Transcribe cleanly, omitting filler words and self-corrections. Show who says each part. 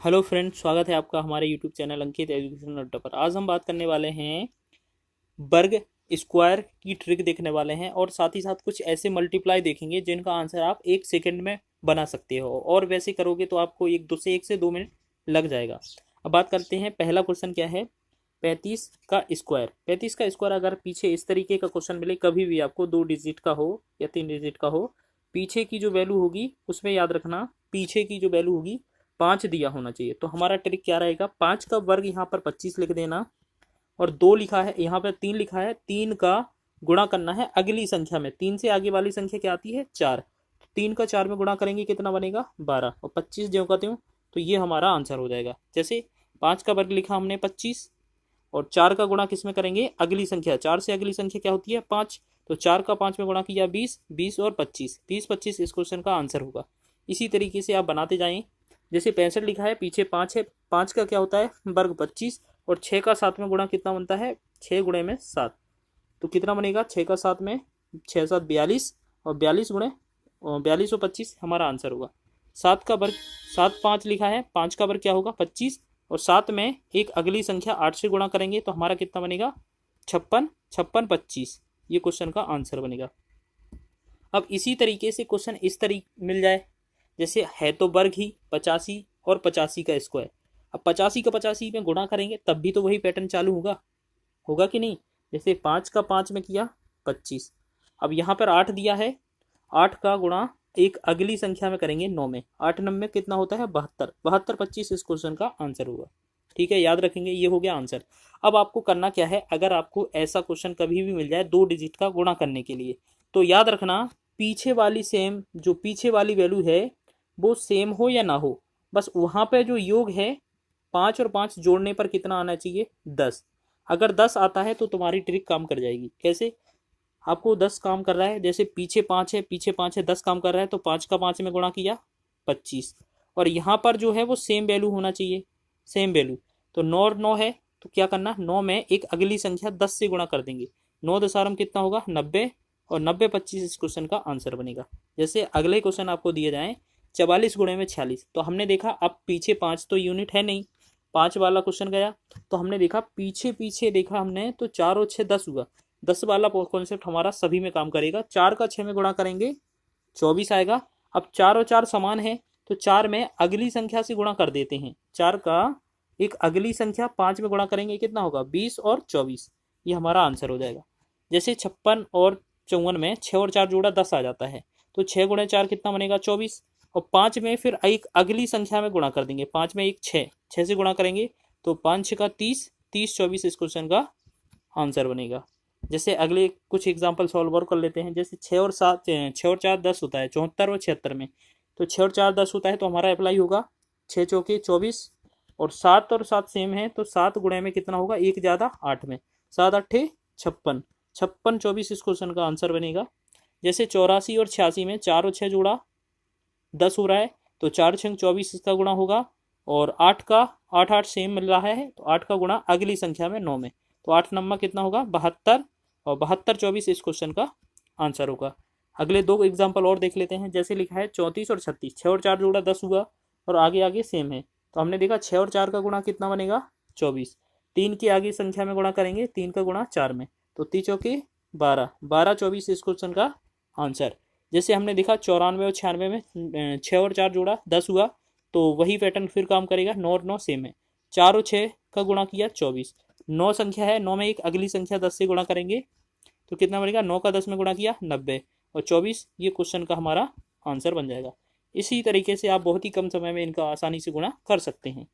Speaker 1: Hello friends, स्वागत है आपका हमारे यूट्यूब चैनल अंकित एजुकेशन अड्डा पर। आज हम बात करने वाले हैं वर्ग स्क्वायर की ट्रिक देखने वाले हैं और साथ ही साथ कुछ ऐसे मल्टीप्लाई देखेंगे जिनका आंसर आप 1 सेकंड में बना सकते हो और वैसे करोगे तो आपको 1 से 2 मिनट लग जाएगा। अब बात करते हैं, पहला क्वेश्चन क्या है। 35 का स्क्वायर अगर पीछे इस तरीके का क्वेश्चन मिले, कभी भी आपको 2 डिजिट का हो या 3 डिजिट का हो, पीछे की जो वैल्यू होगी उसमें याद रखना, पीछे की जो वैल्यू होगी 5 दिया होना चाहिए। तो हमारा ट्रिक क्या रहेगा, 5 का वर्ग यहाँ पर 25 लिख देना और 2 लिखा है, यहाँ पर 3 लिखा है, 3 का गुणा करना है अगली संख्या में। 3 से आगे वाली संख्या क्या आती है, 4। 3 का 4 में गुणा करेंगे कितना बनेगा, 12, और 25 ज्यों का त्यों। तो ये हमारा आंसर हो जाएगा। जैसे 5 का वर्ग लिखा हमने 25 और 4 का गुणा किस में करेंगे, अगली संख्या। 4 से अगली संख्या क्या होती है, 5। तो 4 का 5 में गुणा किया 20, 20 और 25, 20-25 इस क्वेश्चन का आंसर होगा। इसी तरीके से आप बनाते जाएं। जैसे 65 लिखा है, पीछे 5 है, 5 का क्या होता है वर्ग 25 और 6 का 7 में गुणा कितना बनता है, 6 गुणे में 7। तो कितना बनेगा, 6 का 7 में 6 7 42 और 42 गुणे 42 और 25 हमारा आंसर होगा। 7 का वर्ग 7 5 लिखा है, 5 का वर्ग क्या होगा 25 और 7 में एक अगली संख्या 8 से गुणा करेंगे तो हमारा कितना बनेगा 56, 56 25, ये क्वेश्चन का आंसर बनेगा। अब इसी तरीके से क्वेश्चन इस तरीके मिल जाए, जैसे है तो वर्ग ही 85 और 85 का स्क्वायर। अब 85 का 85 में गुणा करेंगे तब भी तो वही पैटर्न चालू होगा, होगा कि नहीं। जैसे 5 का 5 में किया 25, अब यहाँ पर 8 दिया है, 8 का गुणा एक अगली संख्या में करेंगे 9 में, 8 9 में कितना होता है 72, 72 25 इस क्वेश्चन का आंसर होगा। ठीक है, याद रखेंगे, ये हो गया आंसर। अब आपको करना क्या है, अगर आपको ऐसा क्वेश्चन कभी भी मिल जाए 2 डिजिट का गुणा करने के लिए, तो याद रखना पीछे वाली सेम, जो पीछे वाली वैल्यू है वो सेम हो या ना हो, बस वहाँ पे जो योग है 5 और 5 जोड़ने पर कितना आना चाहिए, 10। अगर 10 आता है तो तुम्हारी ट्रिक काम कर जाएगी। कैसे, आपको 10 काम कर रहा है, जैसे पीछे 5 है, पीछे 5 है, 10 काम कर रहा है, तो 5 का 5 में गुणा किया 25 और यहाँ पर जो है वो सेम वैल्यू होना चाहिए, सेम वैल्यू। तो 9 और 9 है, तो क्या करना, 9 में एक अगली संख्या 10 से गुणा कर देंगे, 9 दशारम कितना होगा 90 और 90 25 इस क्वेश्चन का आंसर बनेगा। जैसे अगले क्वेश्चन आपको दिए जाएँ 44 गुणे में 46, तो हमने देखा अब पीछे 5 तो यूनिट है नहीं, 5 वाला क्वेश्चन गया, तो हमने देखा पीछे पीछे देखा हमने, तो 4 और 6 10 हुआ, 10 वाला कॉन्सेप्ट हमारा सभी में काम करेगा। 4 का 6 में गुणा करेंगे 24 आएगा। अब 4 और 4 समान है, तो 4 में अगली संख्या से गुणा कर देते हैं, 4 का एक अगली संख्या 5 में गुणा करेंगे कितना होगा 20 और 24, ये हमारा आंसर हो जाएगा। जैसे 56 और 54 में 6 और 4 जोड़ा 10 आ जाता है, तो 6 गुणे 4 कितना बनेगा 24 और 5 में फिर एक अगली संख्या में गुणा कर देंगे, 5 में एक 6, 6 से गुणा करेंगे तो 5 6 का 30, 30 24 इस क्वेश्चन का आंसर बनेगा। जैसे अगले कुछ एग्जांपल सॉल्व और कर लेते हैं। जैसे 6 और 4 10 होता है 74 और 76 में, तो 6 और 4 10 होता है तो हमारा अप्लाई होगा 6 चौके 24 और 7 और 7 सेम है, तो 7 गुणे में कितना होगा, 1 ज़्यादा 8 में, 7 8 56, 56 24 इस क्वेश्चन का आंसर बनेगा। जैसे 84 और 86 में 4 और 6 जोड़ा 10 हो रहा है, तो 4 6 24 इसका गुणा होगा और 8 का 8 8 सेम मिल रहा है, तो 8 का गुणा अगली संख्या में 9 में, तो 8 नंबर कितना होगा 72 और 72 24 इस क्वेश्चन का आंसर होगा। अगले 2 एग्जाम्पल और देख लेते हैं। जैसे लिखा है 34 और 36, 6 और 4 जोड़ा 10 हुआ और आगे आगे सेम है, तो हमने देखा 6 और 4 का गुणा कितना बनेगा 24, 3 की आगे संख्या में गुणा करेंगे, 3 का गुणा 4 में, तो 3 चौके 12, 12 24 इस क्वेश्चन का आंसर। जैसे हमने देखा 94 और 96 में 6 और 4 जोड़ा 10 हुआ, तो वही पैटर्न फिर काम करेगा, 9 और 9 सेम है, 4 और 6 का गुणा किया 24, 9 संख्या है, 9 में एक अगली संख्या 10 से गुणा करेंगे तो कितना बनेगा, 9 का 10 में गुणा किया 90 और 24, ये क्वेश्चन का हमारा आंसर बन जाएगा। इसी तरीके से आप बहुत ही कम समय में इनका आसानी से गुणा कर सकते हैं।